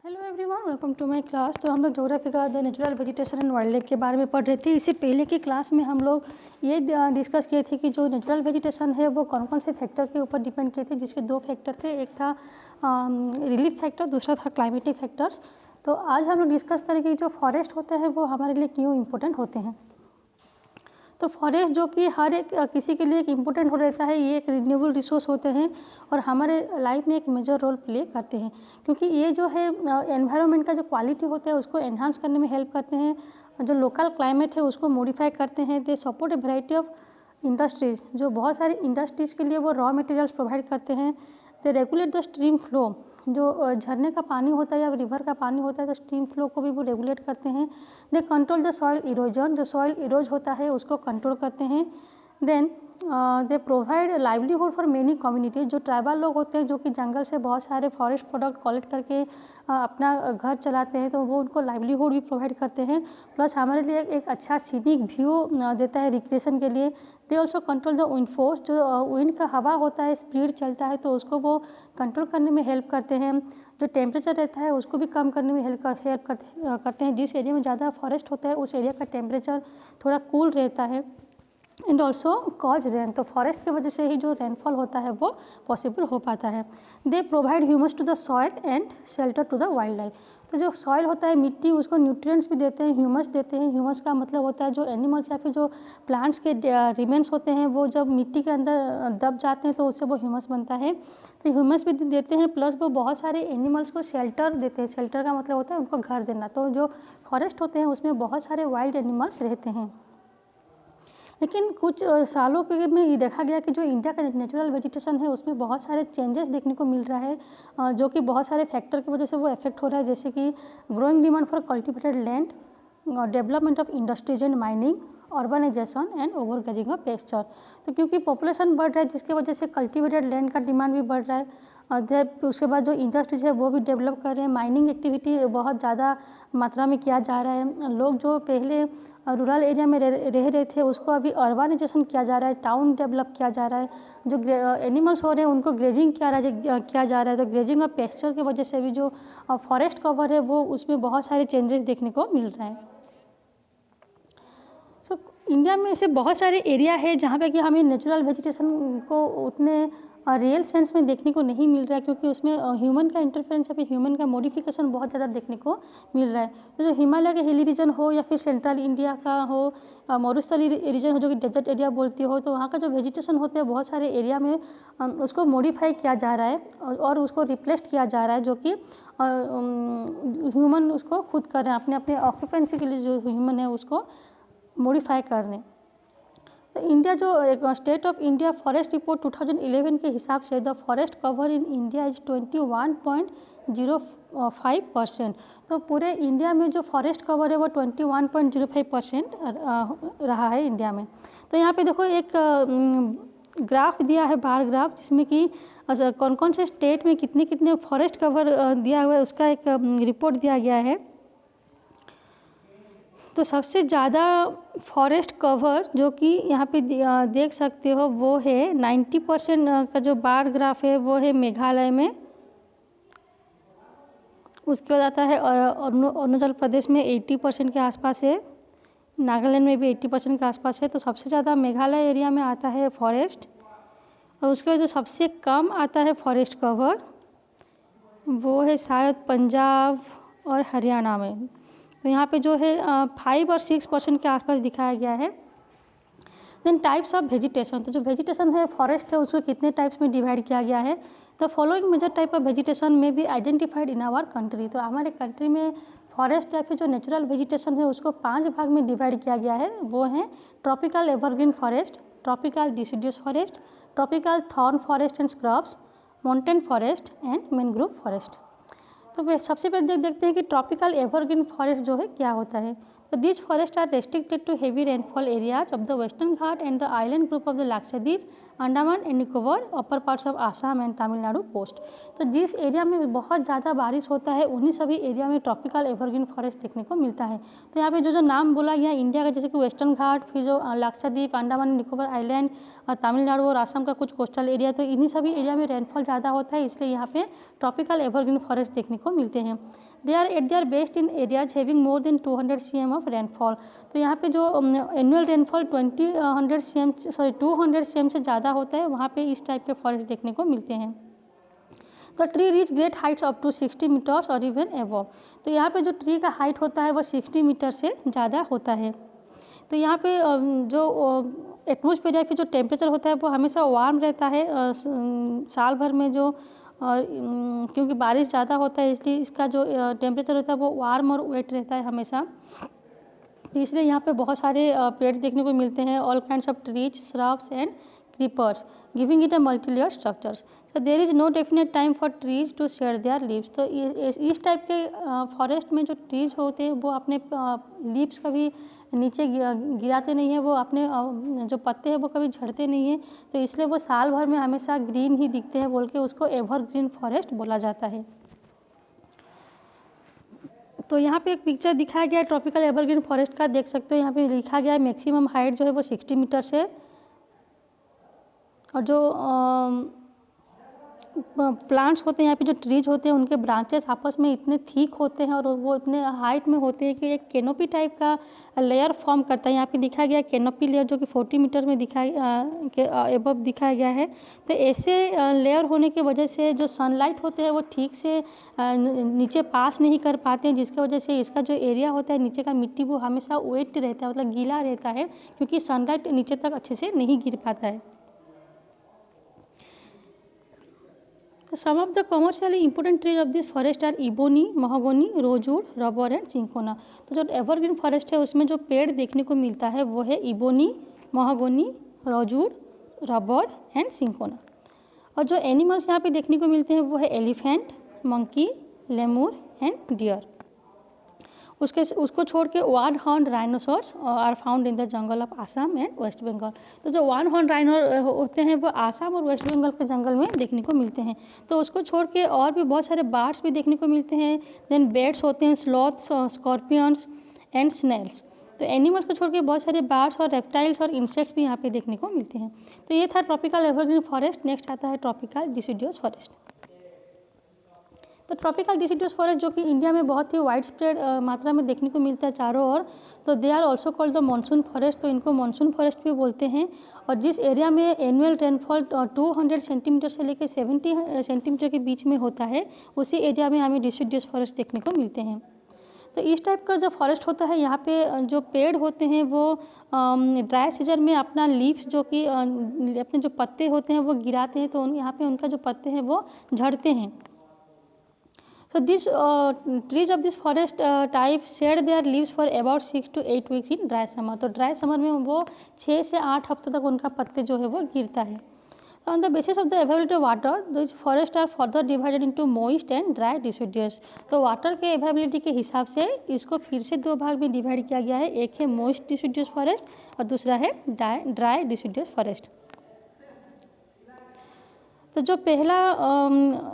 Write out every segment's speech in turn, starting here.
Hello everyone, welcome to my class. तो हम लोग ज्योग्राफी का the natural vegetation and wildlife के बारे में पढ़ रहे थे। इससे पहले की क्लास में हम लोग ये डिस्कस किए थे कि जो नेचुरल वेजिटेशन है वो कौन कौन से फैक्टर के ऊपर डिपेंड किए थे, जिसके दो फैक्टर थे, एक था रिलीफ फैक्टर, दूसरा था क्लाइमेटिक फैक्टर्स। तो आज हम लोग डिस्कस करेंगे जो फॉरेस्ट होते हैं वो हमारे लिए क्यों इम्पोर्टेंट होते हैं। तो फॉरेस्ट जो कि हर एक किसी के लिए एक इम्पोर्टेंट हो रहता है, ये एक रिन्यूएबल रिसोर्स होते हैं और हमारे लाइफ में एक मेजर रोल प्ले करते हैं, क्योंकि ये जो है एनवायरनमेंट का जो क्वालिटी होता है उसको एनहांस करने में हेल्प करते हैं, जो लोकल क्लाइमेट है उसको मॉडिफाई करते हैं। They support a variety of industries, जो बहुत सारी इंडस्ट्रीज़ के लिए वो रॉ मटेरियल्स प्रोवाइड करते हैं। दे रेगुलेट द स्ट्रीम फ्लो, जो झरने का पानी होता है या रिवर का पानी होता है तो स्ट्रीम फ्लो को भी वो रेगुलेट करते हैं। They control the soil erosion, जो सॉइल इरोज होता है उसको कंट्रोल करते हैं। Then they provide livelihood for many communities, जो ट्राइबल लोग होते हैं जो कि जंगल से बहुत सारे फॉरेस्ट प्रोडक्ट कलेक्ट करके अपना घर चलाते हैं, तो वो उनको लाइवलीहुड भी प्रोवाइड करते हैं। प्लस हमारे लिए एक अच्छा सीनिक व्यू देता है रिक्रिएशन के लिए। They also control the wind force, जो विंड का हवा होता है स्पीड चलता है तो उसको वो कंट्रोल करने में हेल्प करते हैं। जो टेम्परेचर रहता है उसको भी कम करने में हेल्प करते हैं। जिस एरिया में ज़्यादा फॉरेस्ट होता है उस एरिया का टेम्परेचर थोड़ा कूल रहता है। एंड ऑल्सो कॉज रेन, तो फॉरेस्ट की वजह से ही जो रेनफॉल होता है वो पॉसिबल हो पाता है। They provide humus to the soil and shelter to the wildlife, तो जो सॉइल होता है मिट्टी उसको न्यूट्रिएंट्स भी देते हैं, ह्यूमस देते हैं। ह्यूमस का मतलब होता है जो एनिमल्स या फिर जो प्लांट्स के रिमेन्स होते हैं वो जब मिट्टी के अंदर दब जाते हैं तो उससे वो ह्यूमस बनता है, तो ह्यूमस भी देते हैं। प्लस वो बहुत सारे एनिमल्स को शेल्टर देते हैं। शेल्टर का मतलब होता है उनको घर देना, तो जो फॉरेस्ट होते हैं उसमें बहुत सारे वाइल्ड एनिमल्स रहते हैं। लेकिन कुछ सालों के में ये देखा गया कि जो इंडिया का नेचुरल वेजिटेशन है उसमें बहुत सारे चेंजेस देखने को मिल रहा है, जो कि बहुत सारे फैक्टर की वजह से वो इफेक्ट हो रहा है, जैसे कि growing demand for cultivated land, development of industries and mining, urbanisation and over grazing of pasture. तो क्योंकि पॉपुलेशन बढ़ रहा है जिसकी वजह से कल्टिवेटेड लैंड का डिमांड भी बढ़ रहा है। उसके बाद जो इंडस्ट्रीज है वो भी डेवलप कर रहे हैं। माइनिंग एक्टिविटी बहुत ज़्यादा मात्रा में किया जा रहा है। लोग जो पहले रूरल एरिया में रह रहे थे उसको अभी अर्बनाइजेशन किया जा रहा है, टाउन डेवलप किया जा रहा है। जो एनिमल्स हो रहे हैं उनको ग्रेजिंग किया जा रहा है, तो ग्रेजिंग और पेस्चर की वजह से भी जो फॉरेस्ट कवर है वो उसमें बहुत सारे चेंजेस देखने को मिल रहे हैं। इंडिया में ऐसे बहुत सारे एरिया है जहाँ पे कि हमें नेचुरल वेजिटेशन को उतने रियल सेंस में देखने को नहीं मिल रहा है, क्योंकि उसमें ह्यूमन का इंटरफेरेंस या फिर ह्यूमन का मॉडिफिकेशन बहुत ज़्यादा देखने को मिल रहा है। तो जो हिमालय के हिली रीजन हो या फिर सेंट्रल इंडिया का हो, मरुस्थली रीजन हो जो कि डेजर्ट एरिया बोलती हो, तो वहाँ का जो वेजिटेशन होता है बहुत सारे एरिया में उसको मॉडिफाई किया जा रहा है और उसको रिप्लेस किया जा रहा है, जो कि ह्यूमन उसको खुद कर रहे हैं अपने अपने ऑक्यूपेंसी के लिए। जो ह्यूमन है उसको मॉडिफाई करने। तो इंडिया जो एक state of India forest report 2011 के हिसाब से the forest cover in India is 21.05%। तो पूरे इंडिया में जो फॉरेस्ट कवर है वो 21.05% रहा है इंडिया में। तो यहाँ पे देखो एक ग्राफ दिया है, बार ग्राफ, जिसमें कि कौन कौन से स्टेट में कितने कितने फॉरेस्ट कवर दिया हुआ है उसका एक रिपोर्ट दिया गया है। तो सबसे ज़्यादा फॉरेस्ट कवर जो कि यहाँ पे देख सकते हो वो है 90% का जो बार ग्राफ है वो है मेघालय में। उसके बाद आता है अरुणाचल प्रदेश में 80% के आसपास है, नागालैंड में भी 80% के आसपास है। तो सबसे ज़्यादा मेघालय एरिया में आता है फॉरेस्ट, और उसके बाद जो सबसे कम आता है फॉरेस्ट कवर वो है शायद पंजाब और हरियाणा में। तो यहाँ पे जो है 5 और 6% के आसपास दिखाया गया है। देन टाइप्स ऑफ वेजिटेशन, तो जो वेजिटेशन है फॉरेस्ट है उसको कितने टाइप्स में डिवाइड किया गया है। The following major type of vegetation may be identified in our country. तो हमारे कंट्री में फॉरेस्ट या फिर जो नेचुरल वेजिटेशन है उसको 5 भाग में डिवाइड किया गया है। वो हैं tropical evergreen forest, tropical deciduous forest, tropical thorn forest and scrubs, mountain forest and mangrove forest. तो सबसे पहले देखते हैं कि ट्रॉपिकल एवरग्रीन फॉरेस्ट जो है क्या होता है। तो this forest are restricted to heavy rainfall areas of the western Ghat and the island group of the Lakshadweep Andaman and Nicobar, upper parts of Assam and Tamil Nadu coast. तो जिस एरिया में बहुत ज़्यादा बारिश होता है उन्हीं सभी एरिया में ट्रॉपिकल एवरग्रीन फॉरेस्ट देखने को मिलता है। तो यहाँ पे जो नाम बोला गया इंडिया का, जैसे कि वेस्टर्न घाट, फिर जो लक्षद्वीप, अंडमान निकोबार आइलैंड और तमिलनाडु और आसाम का कुछ कोस्टल एरिया, तो इन्हीं सभी एरिया में रेनफॉल ज़्यादा होता है, इसलिए यहाँ पे ट्रॉपिकल एवरग्रीन फॉरेस्ट देखने को मिलते हैं। They are based in areas having more than 200 cm of rainfall. तो यहाँ पे जो एनुअल रेनफॉल 200 cm से ज़्यादा होता है, वहाँ पे इस टाइप के फॉरेस्ट देखने को मिलते हैं। तो tree reach great heights up to 60 metres और इवन एबव। तो यहाँ पे जो ट्री का हाइट होता है वो 60 मीटर से ज़्यादा होता है। तो यहाँ पे जो एटमॉस्फेयर फिर जो टेम्परेचर होता है वो हमेशा वार्म रहता है साल भर में, जो क्योंकि बारिश ज़्यादा होता है इसलिए इसका जो टेम्परेचर होता है वो वार्म और वेट रहता है हमेशा। तो इसलिए यहाँ पे बहुत सारे पेड़ देखने को मिलते हैं, all kinds of trees, shrubs and creepers, giving it a multilayer structures. तो there is no definite time for trees to shed their leaves. तो इस टाइप के फॉरेस्ट में जो ट्रीज होते हैं वो अपने लीव्स कभी नीचे गिराते नहीं हैं, वो अपने जो पत्ते हैं वो कभी झड़ते नहीं हैं, तो इसलिए वो साल भर में हमेशा ग्रीन ही दिखते हैं, बोल के उसको एवरग्रीन फॉरेस्ट बोला जाता है। तो यहाँ पे एक पिक्चर दिखाया गया है ट्रॉपिकल एवरग्रीन फॉरेस्ट का, देख सकते हो यहाँ पे लिखा गया है मैक्सिमम हाइट जो है वो 60 मीटर से, और जो प्लांट्स होते हैं यहाँ पे, जो ट्रीज होते हैं उनके ब्रांचेस आपस में इतने थिक होते हैं और वो इतने हाइट में होते हैं कि एक कैनोपी टाइप का लेयर फॉर्म करता है। यहाँ पे दिखाया गया कैनोपी लेयर जो कि 40 मीटर में एबव दिखाया गया है। तो ऐसे लेयर होने की वजह से जो सनलाइट होते हैं वो ठीक से नीचे पास नहीं कर पाते हैं, जिसकी वजह से इसका जो एरिया होता है नीचे का मिट्टी वो हमेशा वेट रहता है, मतलब गीला रहता है, क्योंकि सनलाइट नीचे तक अच्छे से नहीं गिर पाता है। Some of the commercially important trees of this forest are ebony, mahogany, rosewood, rubber and cinchona. तो जो एवरग्रीन फॉरेस्ट है उसमें जो पेड़ देखने को मिलता है वो है ebony, mahogany, rosewood, rubber and cinchona. और जो एनिमल्स यहाँ पे देखने को मिलते हैं वो है elephant, monkey, lemur and deer. उसको छोड़ के one horn rhinoceros are found in the jungle of Assam and west Bengal. तो जो वन हॉर्न राइनो होते हैं वो आसाम और वेस्ट बंगाल के जंगल में देखने को मिलते हैं। तो उसको छोड़ के और भी बहुत सारे बर्ड्स भी देखने को मिलते हैं। देन बेड्स होते हैं, स्लॉथ्स, स्कॉर्पियंस एंड स्नेल्स। तो एनिमल्स को छोड़ के बहुत सारे बर्ड्स और रेप्टाइल्स और इंसेक्ट्स भी यहाँ पे देखने को मिलते हैं। तो ये था ट्रॉपिकल एवरग्रीन फॉरेस्ट। नेक्स्ट आता है ट्रॉपिकल डिसिडुअस फॉरेस्ट। तो ट्रॉपिकल डिसिडुअस फॉरेस्ट जो कि इंडिया में बहुत ही वाइड स्प्रेड मात्रा में देखने को मिलता है चारों ओर, तो they are also called the monsoon forest. तो इनको मानसून फॉरेस्ट भी बोलते हैं। और जिस एरिया में एनुअल रेनफॉल 200 सेंटीमीटर से लेकर 70 सेंटीमीटर के बीच में होता है, उसी एरिया में हमें डिसिडुअस फॉरेस्ट देखने को मिलते हैं। तो इस टाइप का जो फॉरेस्ट होता है यहाँ पे जो पेड़ होते हैं वो ड्राई सीजन में अपना लीव्स जो कि अपने जो पत्ते होते हैं वो गिराते हैं, तो यहाँ पे उनका जो पत्ते हैं वो झड़ते हैं। So these trees of this forest type shed their leaves for about 6 to 8 weeks in dry summer। तो ड्राई समर में वो 6 से 8 हफ्तों तक उनका पत्ते जो है वो गिरता है। On the basis of the availability of water, these forests are further divided into moist and dry deciduous। तो वाटर के अवेलेबिलिटी के हिसाब से इसको फिर से दो भाग में डिवाइड किया गया है। एक है मोइस्ट डिसिडुअस फॉरेस्ट और दूसरा है ड्राई डिसिडुअस फॉरेस्ट। तो जो पहला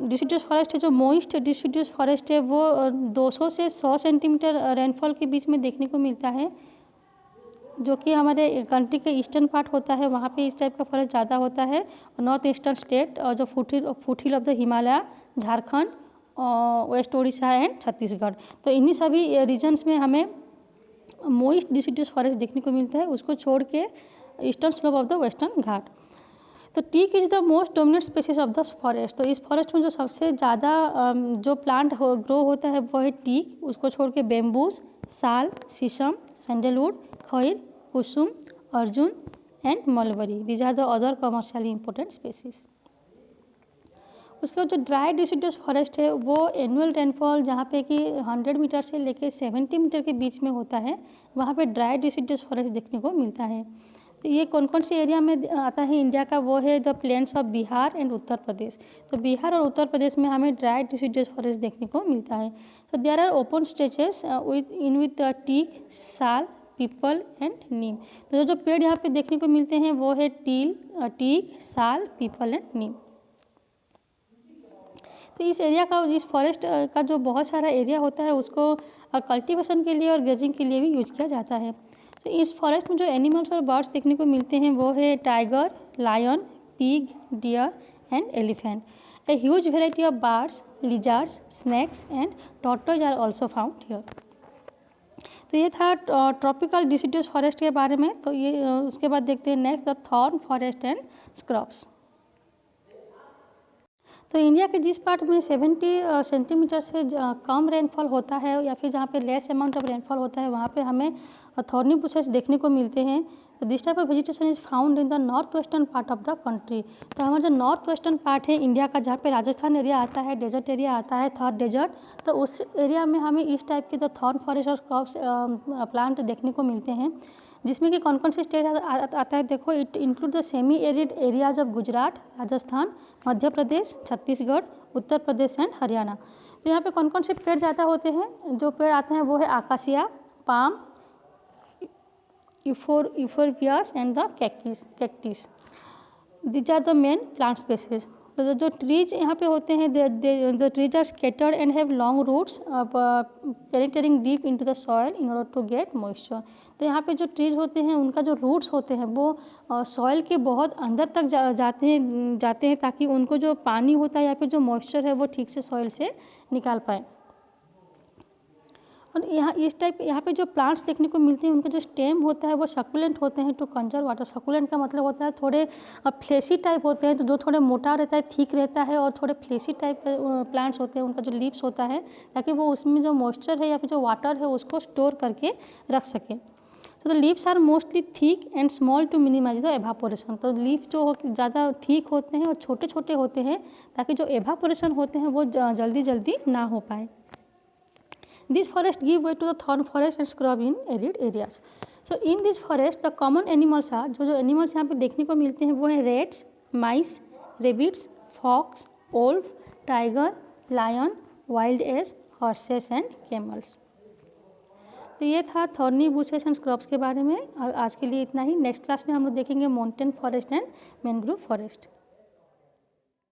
डिसिडुअस फॉरेस्ट है, जो मोइस्ट डिसिडुअस फॉरेस्ट है, वो 200 से 100 सेंटीमीटर रेनफॉल के बीच में देखने को मिलता है, जो कि हमारे कंट्री के ईस्टर्न पार्ट होता है, वहाँ पे इस टाइप का फॉरेस्ट ज़्यादा होता है। नॉर्थ ईस्टर्न स्टेट और जो foothill of the Himalaya, Jharkhand, west Orissa and Chhattisgarh, तो इन्हीं सभी रीजन्स में हमें मोइस्ट डिसिडुअस फॉरेस्ट देखने को मिलता है, उसको छोड़ के eastern slope of the western Ghat. तो teak is the most dominant species of the forest. तो इस फॉरेस्ट में जो सबसे ज़्यादा जो प्लांट ग्रो होता है वो है टीक। उसको छोड़ के बेम्बूस, साल, sheesham, sandalwood, khair, kusum, arjun and mulberry. These are the other commercially important species. उसके बाद जो ड्राई डिसिडुअस फॉरेस्ट है वो एनुअल रेनफॉल जहाँ पे कि 100 मीटर से लेके 70 मीटर के बीच में होता है, वहाँ पे ड्राई डिसिडुअस फॉरेस्ट देखने को मिलता है। तो ये कौन कौन से एरिया में आता है इंडिया का, वो है the plains of Bihar and Uttar Pradesh. तो बिहार और उत्तर प्रदेश में हमें ड्राई डिसिडुअस फॉरेस्ट देखने को मिलता है। तो there are open stretches with teak, sal, peepal and neem. तो जो पेड़ यहाँ पे देखने को मिलते हैं वो है टीक, साल, पीपल एंड नीम। तो इस एरिया का, इस फॉरेस्ट का जो बहुत सारा एरिया होता है उसको कल्टीवेशन के लिए और ग्रेजिंग के लिए भी यूज किया जाता है। तो इस फॉरेस्ट में जो एनिमल्स और बर्ड्स देखने को मिलते हैं वो है tiger, lion, pig, deer and elephant. A huge variety of birds, lizards, snakes and tortoise are also found here. तो ये था ट्रॉपिकल डिसिडुअस फॉरेस्ट के बारे में। तो ये उसके बाद देखते हैं next the thorn forest and scrubs. तो इंडिया के जिस पार्ट में 70 सेंटीमीटर से कम रेनफॉल होता है या फिर जहाँ पे लेस अमाउंट ऑफ रेनफॉल होता है वहाँ पे हमें थॉर्नी बुशेस देखने को मिलते हैं। This type of vegetation is found in the north western part of the country. तो हमारा जो नॉर्थ वेस्टर्न पार्ट है इंडिया का, जहाँ पे राजस्थान एरिया आता है, डेजर्ट एरिया आता है, थॉर डेजर्ट, तो उस एरिया में हमें इस टाइप के द थॉर्न फॉरेस्ट और क्रॉप्स प्लांट देखने को मिलते हैं। जिसमें कि कौन कौन से स्टेट आता है देखो, it include the semi arid areas of Gujarat, Rajasthan, Madhya Pradesh, Chhattisgarh, Uttar Pradesh and Haryana. तो यहाँ पे कौन कौन से पेड़ ज़्यादा होते हैं? जो पेड़ आते हैं वो है acacia, palm, euphorbias and the cacti. These are the main plant species. तो जो ट्रीज यहाँ पे होते हैं, the trees are scattered and have long roots penetrating deep into the soil in order to get moisture. तो यहाँ पे जो ट्रीज होते हैं उनका जो रूट्स होते हैं वो सॉइल के बहुत अंदर तक जाते हैं ताकि उनको जो पानी होता है या फिर जो मॉइस्चर है वो ठीक से सॉइल से निकाल पाए। और यहाँ पे जो प्लांट्स देखने को मिलते हैं उनका जो स्टेम होता है वो सकुलेंट होते हैं टू कंजर्व वाटर। सकुलेंट का मतलब होता है थोड़े फ्लेसी टाइप होते हैं, तो जो थोड़े मोटा रहता है, थिक रहता है, और थोड़े फ्लेसी टाइप प्लांट्स होते हैं उनका जो लीव्स होता है ताकि वो उसमें जो मॉइस्चर है या फिर जो वाटर है उसको स्टोर करके रख सकें। तो the leaves are mostly thick and small to minimise the evaporation. तो लीफ जो ज़्यादा थिक होते हैं और छोटे छोटे होते हैं ताकि जो एवापोरेशन होते हैं वो जल्दी ना हो पाए। This forest give way to the thorn forest and scrub in arid areas. So in this forest the common animals are, जो animals यहाँ पे देखने को मिलते हैं वो है rats, mice, rabbits, fox, wolf, tiger, lion, wild ass, horses and camels. तो ये था थॉर्नी बुशेस एंड स्क्रब्स के बारे में। आज के लिए इतना ही। नेक्स्ट क्लास में हम लोग देखेंगे mountain forest and mangrove forest.